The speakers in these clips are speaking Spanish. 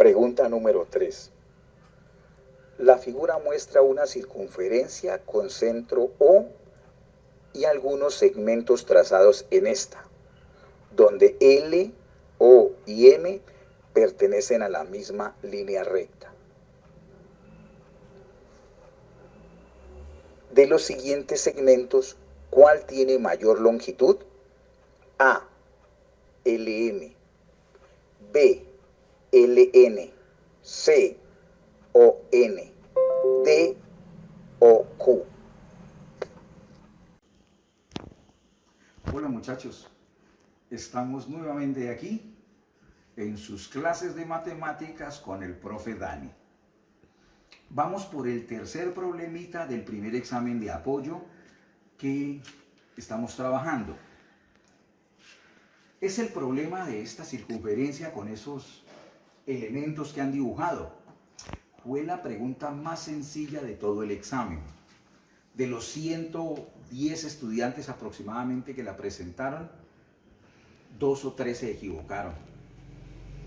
Pregunta número 3. La figura muestra una circunferencia con centro O y algunos segmentos trazados en esta, donde L, O y M pertenecen a la misma línea recta. De los siguientes segmentos, ¿cuál tiene mayor longitud? A, LM, B, LN, C, ON, D, OQ. Hola muchachos, estamos nuevamente aquí en sus clases de matemáticas con el profe Dani. Vamos por el tercer problemita del primer examen de apoyo que estamos trabajando. Es el problema de esta circunferencia con esos elementos que han dibujado. Fue la pregunta más sencilla de todo el examen. De los 110 estudiantes aproximadamente que la presentaron, 2 o 3 se equivocaron.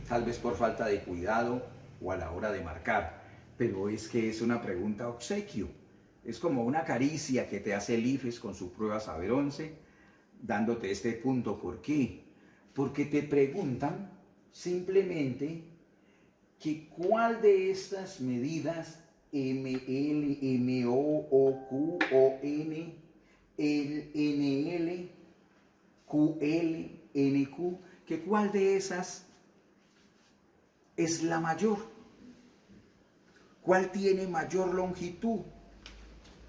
Tal vez por falta de cuidado o a la hora de marcar. Pero es que es una pregunta obsequio. Es como una caricia que te hace el IFES con su prueba Saber 11, dándote este punto. ¿Por qué? Porque te preguntan simplemente que cuál de estas medidas ML, MO, OQ, ON, NL, QL, NQ, que cuál de esas es la mayor. ¿Cuál tiene mayor longitud?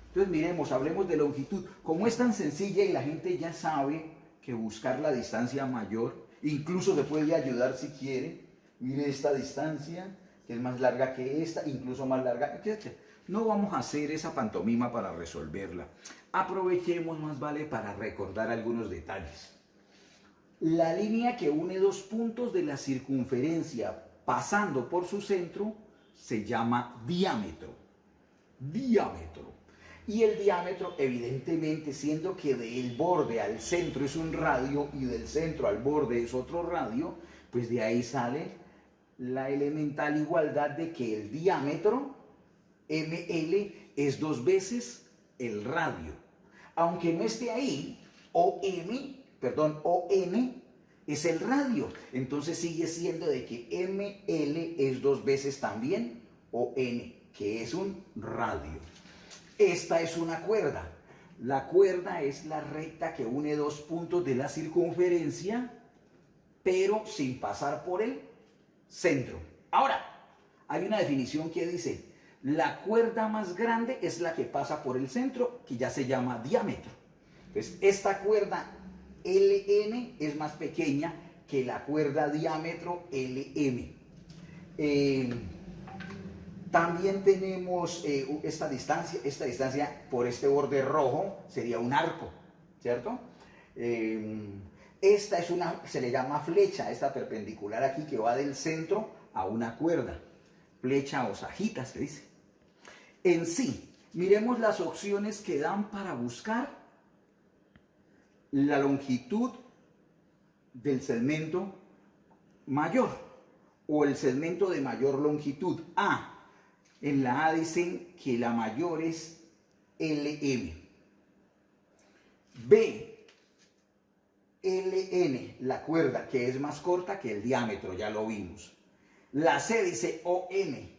Entonces miremos, hablemos de longitud. Como es tan sencilla y la gente ya sabe que buscar la distancia mayor, incluso se puede ayudar si quiere. Mire esta distancia, que es más larga que esta, incluso más larga que esta. No vamos a hacer esa pantomima para resolverla. Aprovechemos, más vale, para recordar algunos detalles. La línea que une dos puntos de la circunferencia pasando por su centro se llama diámetro. Diámetro. Y el diámetro, evidentemente, siendo que del borde al centro es un radio y del centro al borde es otro radio, pues de ahí sale la elemental igualdad de que el diámetro, ML, es 2 veces el radio. Aunque no esté ahí, ON es el radio. Entonces sigue siendo de que ML es 2 veces también ON, que es un radio. Esta es una cuerda. La cuerda es la recta que une dos puntos de la circunferencia, pero sin pasar por el centro. Ahora, hay una definición que dice, la cuerda más grande es la que pasa por el centro, que ya se llama diámetro. Entonces, esta cuerda LN es más pequeña que la cuerda diámetro LM. También tenemos esta distancia por este borde rojo sería un arco, ¿cierto? Esta es se le llama flecha, esta perpendicular aquí que va del centro a una cuerda. Flecha o sajita se dice. En sí, miremos las opciones que dan para buscar la longitud del segmento mayor o el segmento de mayor longitud. En la A dicen que la mayor es LM. B, LN, la cuerda que es más corta que el diámetro, ya lo vimos. La C dice ON.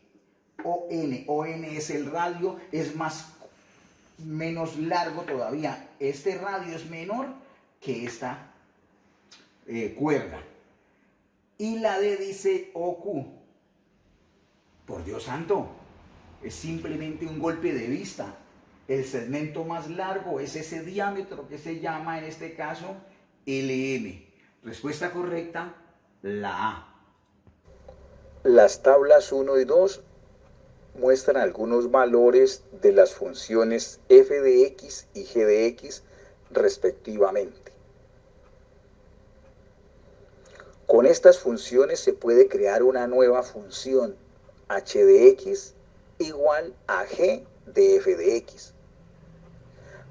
ON es el radio, es menos largo todavía. Este radio es menor que esta cuerda. Y la D dice OQ. Por Dios santo, es simplemente un golpe de vista. El segmento más largo es ese diámetro que se llama en este caso LM. Respuesta correcta, la A. Las tablas 1 y 2 muestran algunos valores de las funciones f de x y g de x respectivamente. Con estas funciones se puede crear una nueva función h de x igual a g de f de x.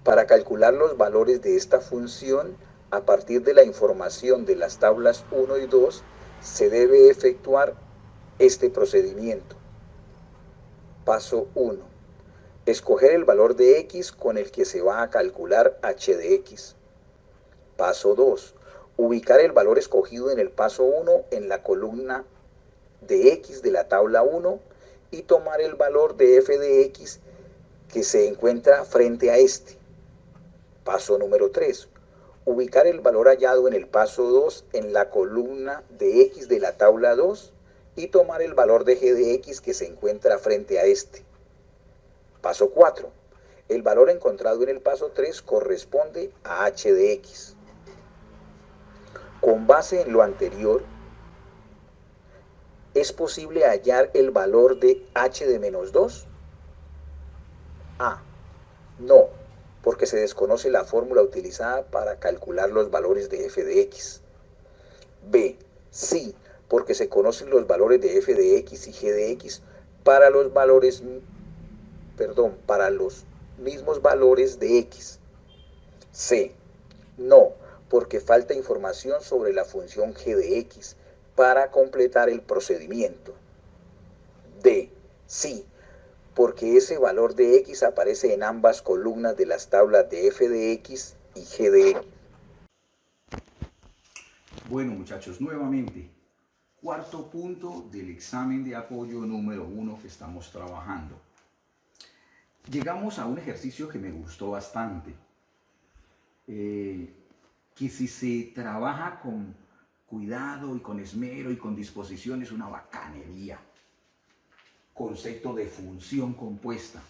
Para calcular los valores de esta función, a partir de la información de las tablas 1 y 2, se debe efectuar este procedimiento. Paso 1. Escoger el valor de x con el que se va a calcular h de x. Paso 2. Ubicar el valor escogido en el paso 1 en la columna de x de la tabla 1 y tomar el valor de f de x que se encuentra frente a este. Paso número 3. Ubicar el valor hallado en el paso 2 en la columna de x de la tabla 2 y tomar el valor de g de x que se encuentra frente a este. Paso 4. El valor encontrado en el paso 3 corresponde a h de x. Con base en lo anterior, ¿es posible hallar el valor de h de menos 2? A. No, porque se desconoce la fórmula utilizada para calcular los valores de f de x. B. Sí, porque se conocen los valores de f de x y g de x para los mismos valores de x. C. No, porque falta información sobre la función g de x para completar el procedimiento. D. Sí, porque ese valor de x aparece en ambas columnas de las tablas de f de x y g de x. Bueno, muchachos, nuevamente, cuarto punto del examen de apoyo número 1 que estamos trabajando. Llegamos a un ejercicio que me gustó bastante, que si se trabaja con cuidado y con esmero y con disposición es una bacanería. Concepto de función compuesta.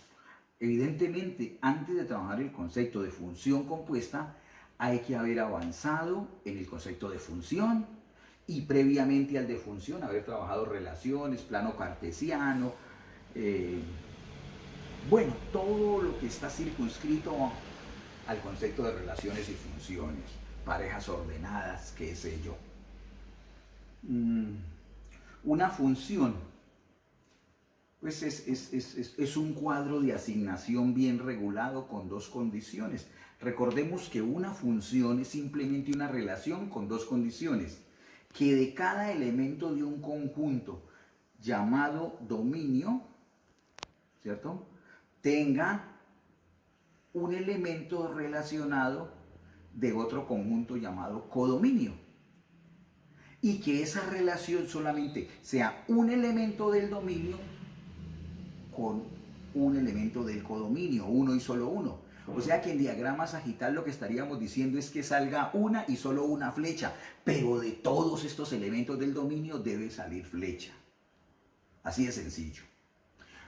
Evidentemente, antes de trabajar el concepto de función compuesta, hay que haber avanzado en el concepto de función y previamente al de función haber trabajado relaciones, plano cartesiano, bueno, todo lo que está circunscrito al concepto de relaciones y funciones, parejas ordenadas, qué sé yo. Una función, pues es un cuadro de asignación bien regulado con dos condiciones. Recordemos que una función es simplemente una relación con dos condiciones, que de cada elemento de un conjunto llamado dominio, ¿cierto?, tenga un elemento relacionado de otro conjunto llamado codominio. Y que esa relación solamente sea un elemento del dominio con un elemento del codominio, uno y solo uno. O sea que en diagrama sagital lo que estaríamos diciendo es que salga una y solo una flecha, pero de todos estos elementos del dominio debe salir flecha. Así de sencillo.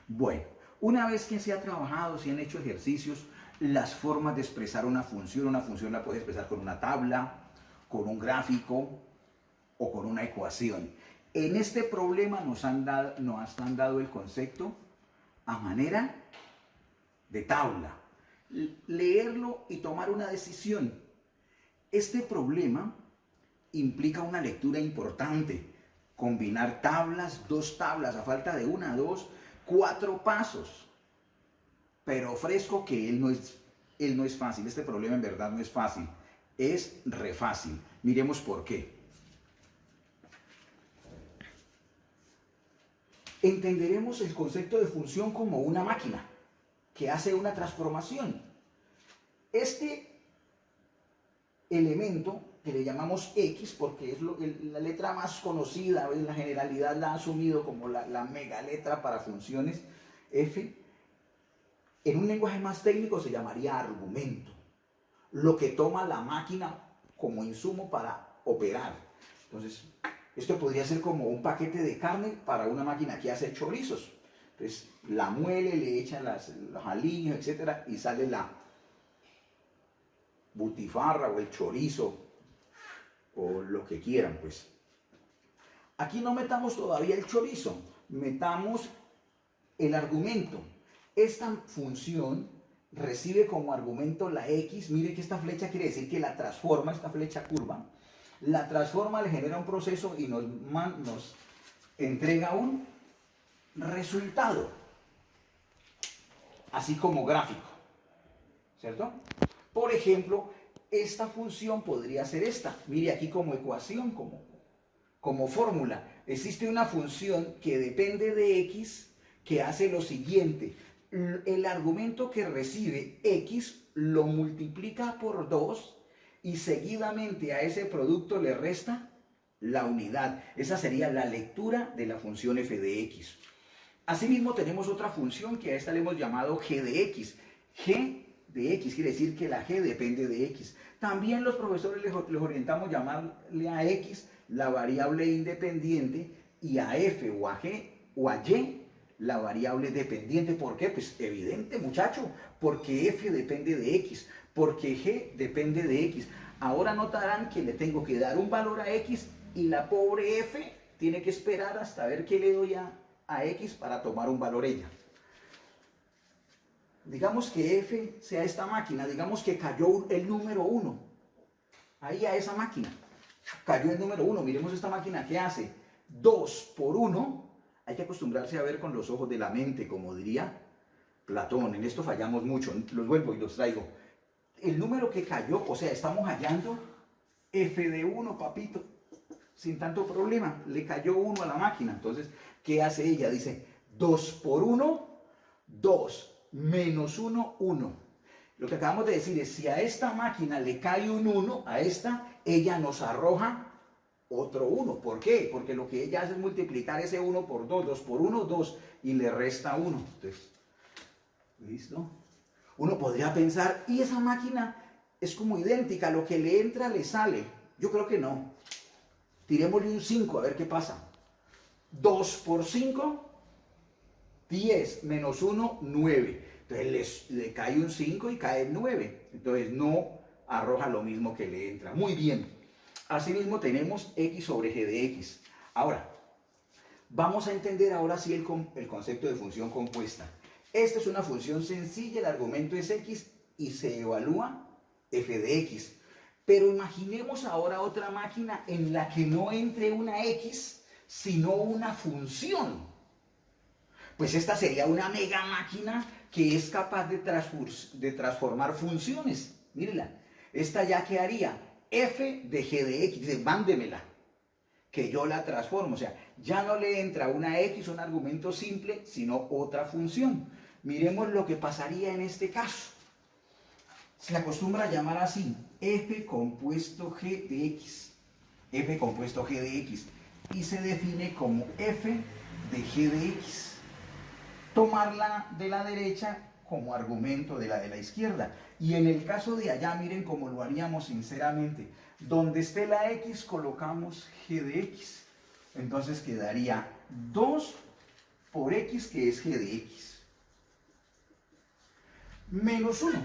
Bueno, una vez que se ha trabajado, se han hecho ejercicios, las formas de expresar una función la puedes expresar con una tabla, con un gráfico o con una ecuación. En este problema nos han dado el concepto a manera de tabla. Leerlo y tomar una decisión. Este problema implica una lectura importante. Combinar tablas, dos tablas, a falta de una, dos, 4 pasos. Pero ofrezco que él no es fácil. Este problema en verdad no es fácil. Es re fácil. Miremos por qué. Entenderemos el concepto de función como una máquina que hace una transformación. Este elemento que le llamamos X, porque es la letra más conocida, en la generalidad la ha asumido como la mega letra para funciones, F, en un lenguaje más técnico se llamaría argumento, lo que toma la máquina como insumo para operar. Entonces, esto podría ser como un paquete de carne para una máquina que hace chorizos. Entonces, la muele, le echa los aliños, etc. y sale la butifarra o el chorizo o lo que quieran, pues. Aquí no metamos todavía el chorizo, metamos el argumento. Esta función recibe como argumento la X. Miren que esta flecha quiere decir que la transforma, esta flecha curva. La transforma, le genera un proceso y nos entrega un resultado, así como gráfico, ¿cierto? Por ejemplo, esta función podría ser esta. Mire aquí como ecuación, como como fórmula. Existe una función que depende de x que hace lo siguiente. El argumento que recibe x lo multiplica por 2 y seguidamente a ese producto le resta la unidad. Esa sería la lectura de la función f de x. Asimismo tenemos otra función que a esta le hemos llamado g de x. G de x quiere decir que la g depende de x. También los profesores les orientamos llamarle a x la variable independiente y a f o a g o a y la variable dependiente. ¿Por qué? Pues evidente, muchacho, porque f depende de x, porque g depende de x. Ahora notarán que le tengo que dar un valor a x y la pobre f tiene que esperar hasta ver qué le doy a x para tomar un valor ella. Digamos que f sea esta máquina, digamos que cayó el número 1, ahí a esa máquina, cayó el número 1, miremos esta máquina, ¿qué hace? 2 por 1, hay que acostumbrarse a ver con los ojos de la mente, como diría Platón, en esto fallamos mucho, los vuelvo y los traigo. El número que cayó, o sea, estamos hallando f de 1, papito, sin tanto problema, le cayó 1 a la máquina, entonces, ¿qué hace ella? Dice, 2 por 1, 2. Menos 1, 1. Lo que acabamos de decir es, si a esta máquina le cae un 1, a esta, ella nos arroja otro 1. ¿Por qué? Porque lo que ella hace es multiplicar ese 1 por 2, 2 por 1, 2, y le resta 1. Entonces, ¿listo? Uno podría pensar, y esa máquina es como idéntica, lo que le entra le sale. Yo creo que no. Tirémosle un 5, a ver qué pasa. 2 por 5, 10 menos 1, 9. Entonces le cae un 5 y cae 9. Entonces no arroja lo mismo que le entra. Muy bien. Asimismo tenemos x sobre g de x. Ahora, vamos a entender ahora sí el concepto de función compuesta. Esta es una función sencilla, el argumento es x y se evalúa f de x. Pero imaginemos ahora otra máquina en la que no entre una x, sino una función. Pues esta sería una mega máquina que es capaz de transformar funciones. Mírenla, esta ya que haría f de g de x, dice, mándemela, que yo la transformo. O sea, ya no le entra una x, un argumento simple, sino otra función. Miremos lo que pasaría en este caso. Se acostumbra a llamar así, f compuesto g de x. F compuesto g de x. Y se define como f de g de x. Tomarla de la derecha como argumento de la izquierda. Y en el caso de allá, miren cómo lo haríamos sinceramente. Donde esté la x, colocamos g de x. Entonces quedaría 2 por x, que es g de x. Menos 1.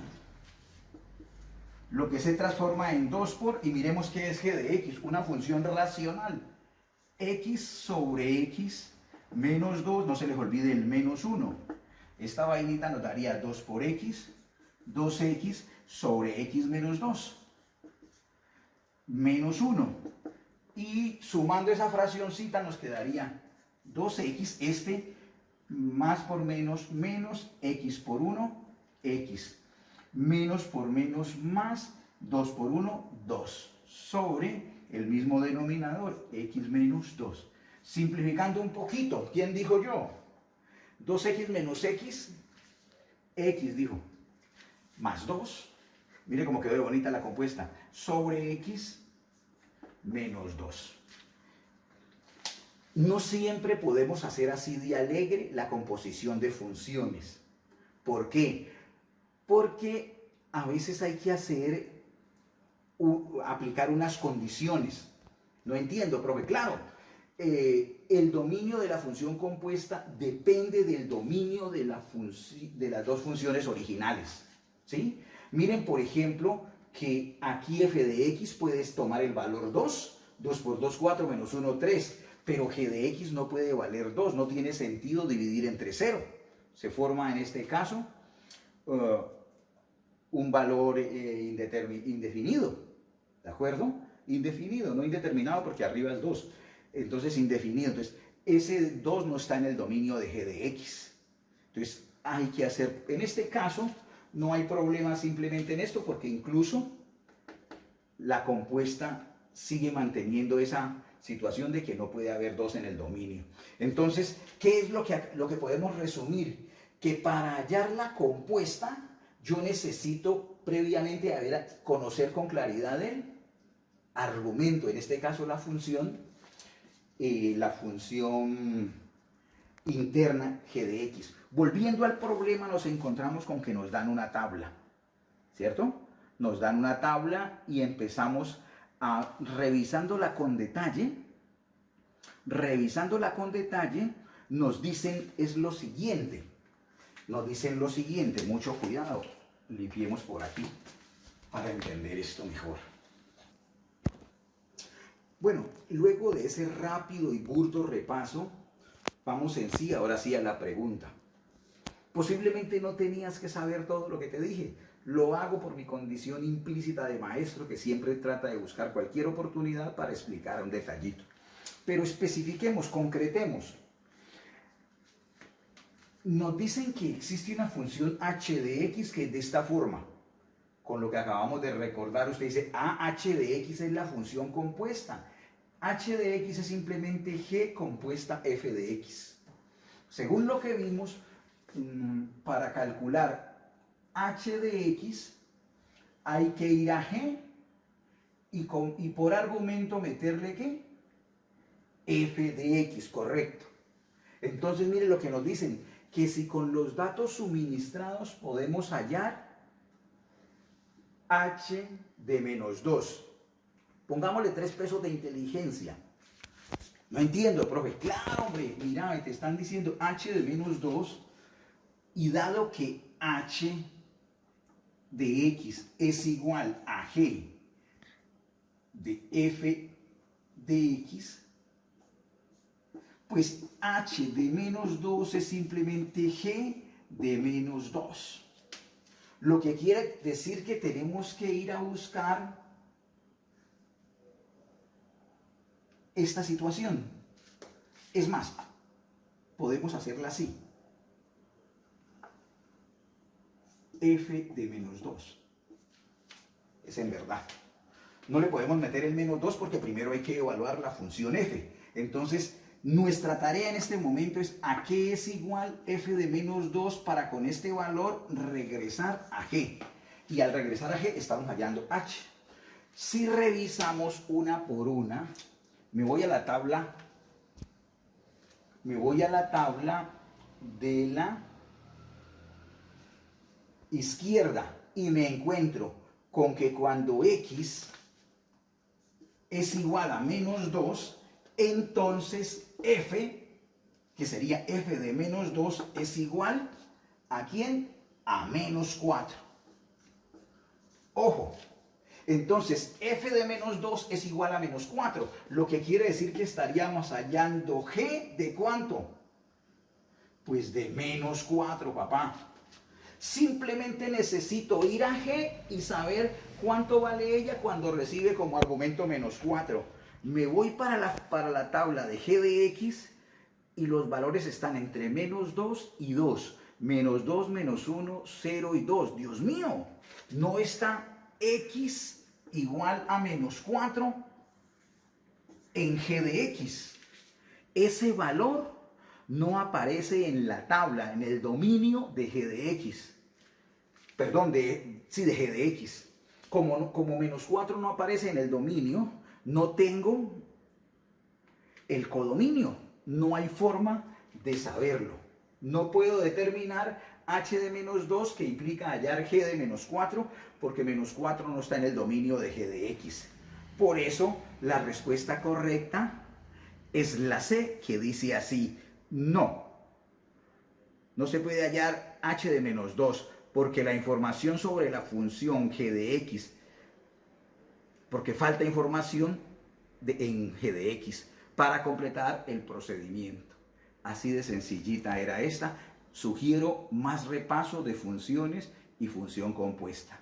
Lo que se transforma en 2 por, y miremos qué es g de x, una función racional. X sobre x menos 2, no se les olvide el menos 1. Esta vainita nos daría 2 por x, 2x sobre x menos 2. Menos 1. Y sumando esa fraccioncita nos quedaría 2x, más por menos, x por 1, x. Menos por menos más, 2 por 1, 2. Sobre el mismo denominador, x menos 2. Simplificando un poquito, ¿quién dijo yo? 2x menos x, x dijo, más 2, mire cómo quedó bonita la compuesta, sobre x menos 2. No siempre podemos hacer así de alegre la composición de funciones. ¿Por qué? Porque a veces hay que aplicar unas condiciones. No entiendo, profe, claro. El dominio de la función compuesta depende del dominio de las dos funciones originales, ¿sí? Miren, por ejemplo, que aquí f de x puedes tomar el valor 2, 2 por 2, 4, menos 1, 3, pero g de x no puede valer 2, no tiene sentido dividir entre 0. Se forma en este caso un valor indefinido, ¿de acuerdo? Indefinido, no indeterminado porque arriba es 2. Entonces indefinido, entonces ese 2 no está en el dominio de g de x. Entonces hay que hacer, en este caso no hay problema simplemente en esto porque incluso la compuesta sigue manteniendo esa situación de que no puede haber 2 en el dominio. Entonces, ¿qué es lo que podemos resumir? Que para hallar la compuesta, yo necesito previamente conocer con claridad el argumento, en este caso la función interna g de x. Volviendo al problema, nos encontramos con que nos dan una tabla, ¿cierto? Nos dan una tabla y empezamos revisándola con detalle. Revisándola con detalle, nos dicen lo siguiente. Nos dicen lo siguiente, mucho cuidado, limpiemos por aquí para entender esto mejor. Bueno, luego de ese rápido y burdo repaso, vamos en sí, ahora sí a la pregunta. Posiblemente no tenías que saber todo lo que te dije. Lo hago por mi condición implícita de maestro que siempre trata de buscar cualquier oportunidad para explicar un detallito. Pero especifiquemos, concretemos. Nos dicen que existe una función h de x que es de esta forma. Con lo que acabamos de recordar, usted dice, h de x es la función compuesta. H de x es simplemente g compuesta f de x. Según lo que vimos, para calcular h de x hay que ir a g y por argumento meterle ¿qué? F de x, correcto. Entonces mire lo que nos dicen, que si con los datos suministrados podemos hallar h de menos 2. Pongámosle 3 pesos de inteligencia. No entiendo, profe. Claro, hombre, mira, te están diciendo h de menos 2 y dado que h de x es igual a g de f de x, pues h de menos 2 es simplemente g de menos 2. Lo que quiere decir que tenemos que ir a buscar esta situación. Es más, podemos hacerla así. F de menos 2. Es en verdad. No le podemos meter el menos 2 porque primero hay que evaluar la función f. Entonces, nuestra tarea en este momento es a qué es igual f de menos 2 para con este valor regresar a g. Y al regresar a g estamos hallando h. Si revisamos una por una, me voy a la tabla de la izquierda y me encuentro con que cuando x es igual a menos 2, entonces f, que sería f de menos 2, es igual ¿a quién? A menos 4. Ojo, entonces f de menos 2 es igual a menos 4, lo que quiere decir que estaríamos hallando g de ¿cuánto? Pues de menos 4, papá. Simplemente necesito ir a g y saber cuánto vale ella cuando recibe como argumento menos 4. Me voy para la tabla de g de x y los valores están entre menos 2 y 2. Menos 2, menos 1, 0 y 2. Dios mío, no está x igual a menos 4 en g de x. Ese valor no aparece en la tabla, en el dominio de g de x. Perdón, de g de x. Como menos 4 no aparece en el dominio, no tengo el codominio. No hay forma de saberlo. No puedo determinar h de menos 2, que implica hallar g de menos 4, porque menos 4 no está en el dominio de g de x. Por eso, la respuesta correcta es la C, que dice así: no se puede hallar h de menos 2, porque la información sobre la función g de x, porque falta información en g de x para completar el procedimiento. Así de sencillita era esta. Sugiero más repaso de funciones y función compuesta.